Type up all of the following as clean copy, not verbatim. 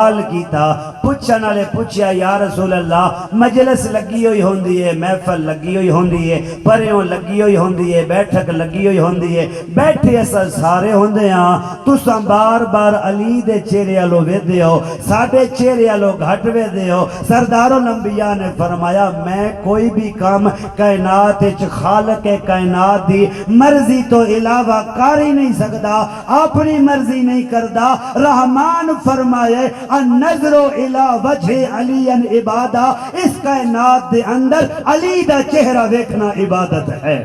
سوال کیتا پوچھن والے پوچھیا یا رسول اللہ مجلس لگی ہوئی ہوندی ہے محفل لگی ہوئی ہوندی ہے پریوں لگی ہوئی ہوندی ہے بیٹھک لگی ہوئی ہوندی ہے بیٹھے اسا سارے ہوندے ہاں تساں بار بار علی دے چہرے والو ویندے ہو ساڈے چہرے والو گھٹ ویندے ہو سردار الانبیاء نے فرمایا میں کوئی بھی کام کائنات وچ خالق کائنات دی مرضی تو علاوہ کر ہی نہیں سکدا اپنی مرضی نہیں کردا رحمان فرمائے النظر الى وجہ علی عبادہ اس کائنات دے اندر علی دا چہرہ دیکھنا عبادت ہے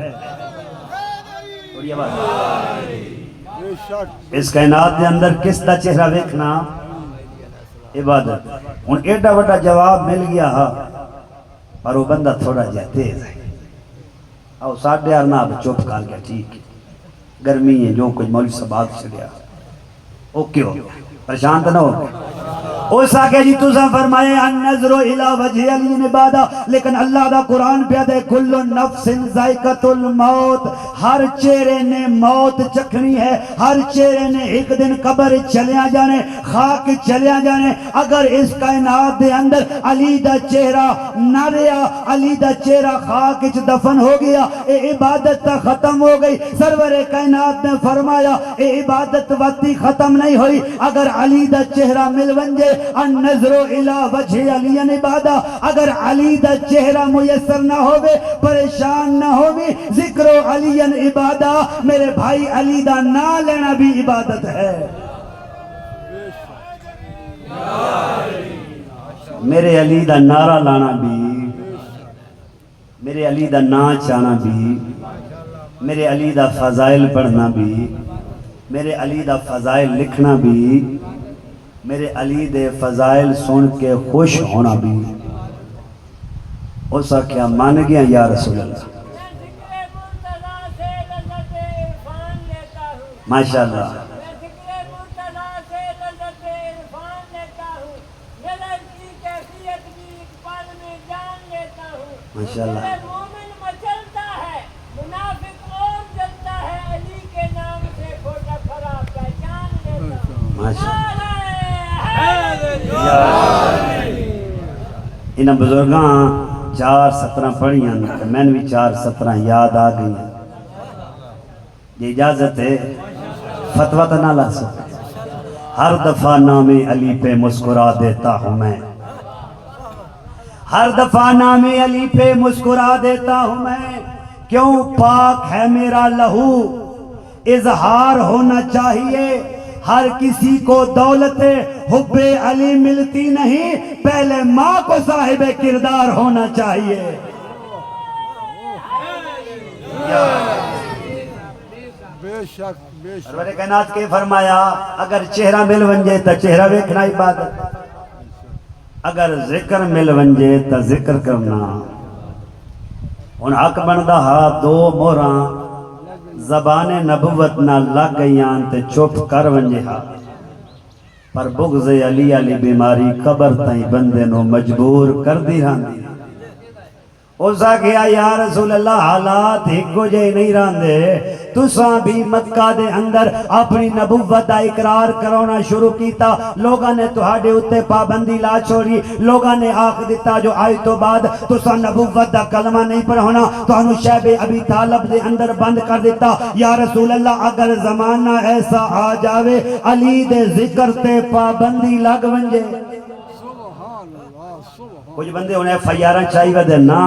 اس کائنات دے اندر کس دا چہرہ دیکھنا عبادت ان ایڈا وڈا جواب مل گیا پر وہ بندہ تھوڑا جا تیز ہے او ساڑھے آرنا اب چوپ کر گیا ٹھیک گرمی ہے جو کچھ مولوی صاحب آگ سے گیا اوکے ہو گیا پریشان تو نہ ہو گیا اس آگے جی تُسا فرمائے النظر الى وجہ علی عبادہ لیکن اللہ دا قرآن پیادے کل نفس ذائقۃ الموت ہر چہرے نے موت چکھنی ہے ہر چہرے نے ایک دن قبر چلیاں جانے خاک چلیاں جانے اگر اس کائنات دے اندر علی دا چہرہ نہ رہا علی دا چہرہ خاک اچ دفن ہو گیا اے عبادت تا ختم ہو گئی سرور کائنات نے فرمایا اے عبادت وقتی ختم نہیں ہوئی اگر علی دا چہرہ مل ونجے النظر الى وجہ علی عبادہ اگر علی دا چہرہ میسر نہ ہوئے پریشان نہ ہوئے ذکر علی عبادہ میرے بھائی علی دا نا لینا بھی عبادت ہے میرے علی دا نعرہ لانا بھی میرے علی دا نا چانا بھی میرے علی دا فضائل پڑھنا بھی میرے علی دا فضائل لکھنا بھی میرے علی دے فضائل سن کے خوش ہونا بھی اسا کیا مان گیا یا رسول اللہ ماشاءاللہ ماشاءاللہ ماشاءاللہ انہاں بزرگاں 4-17 پڑھیاں میں نے بھی 4-17 یاد آ گئی یہ اجازت ہے فتوہ تو نہ لا سکتے ہر دفعہ نام علی پہ مسکرا دیتا ہوں میں ہر دفعہ نام علی پہ مسکرا دیتا ہوں میں کیوں پاک ہے میرا لہو اظہار ہونا چاہیے ہر کسی کو دولت حب علی ملتی نہیں پہلے ماں کو صاحب کردار ہونا چاہیے سرور کائنات کے فرمایا اگر چہرہ مل ونجے تا چہرہ ویکھنا عبادت اگر ذکر مل ونجے تا ذکر کرنا ان حق بندہ دو موراں زبان نبوت نہ لگ گئیاں تے چپ کر ونجے ہاں پر بغض علی علی بیماری قبر تائیں بندے نو مجبور کر دی راندی اوزا کیا یا رسول اللہ حالات ہکو جے نہیں راندے تساں بھی مکہ دے اندر اپنی نبوت دا اقرار کرونا شروع کیتا لوگاں نے تہاڈے اتے پابندی لا چھوڑی لوگاں نے آخ دیتا جو آئی تو بعد تساں نبوت دا کلمہ نہیں پڑھونا تو انہوں شیب ابی طالب دے اندر بند کر دیتا یا رسول اللہ اگر زمانہ ایسا آ جاوے علی دے ذکر تے پابندی لگ ونجے کچھ بندے انہیں فیارہ چاہی ودے نا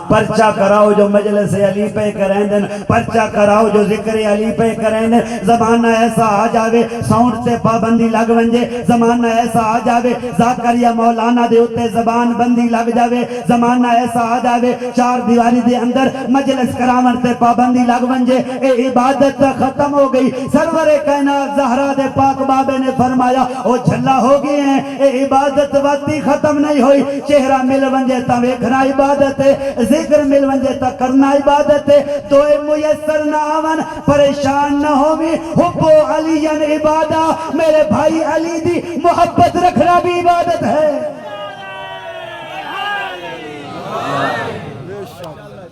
پرچہ کراؤ جو مجلس علی پہ کریں دن پرچہ کراؤ جو ذکر علی پہ کریں دن زمانہ ایسا آ جاوے ساؤنڈ سے پابندی لگ ونجے زمانہ ایسا آ جاوے زاکریہ مولانا دے ہوتے زبان بندی لگ جاوے زمانہ ایسا آ جاوے چار دیواری دے اندر مجلس کرامن سے پابندی لگ ونجے اے عبادت ختم ہو گئی سرور کائنات زہرا دے پاک بابے نے فرمایا او جھلا ہو گئے ہیں اے عبادت وقتی ختم نہیں ہوئی چہرہ مل ونجے تا ویکھنا عبادت ہے ذکر مل ونجے تا کرنا عبادت ہے تو اے میسر نہ آون پریشان نہ ہووی حب علی عبادہ میرے بھائی علی دی محبت رکھنا بھی عبادت ہے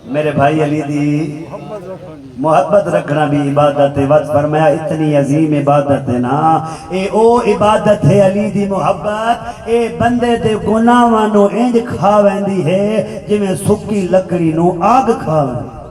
میرے بھائی علی دی محبت رکھنا بھی عبادت ہے. وقت فرمایا اتنی عظیم عبادت ہے نا اے او عبادت ہے علی دی محبت اے بندے دے گناہاں نو انج کھا ویندی ہے جویں سکی لکڑی نو آگ کھا ویندی.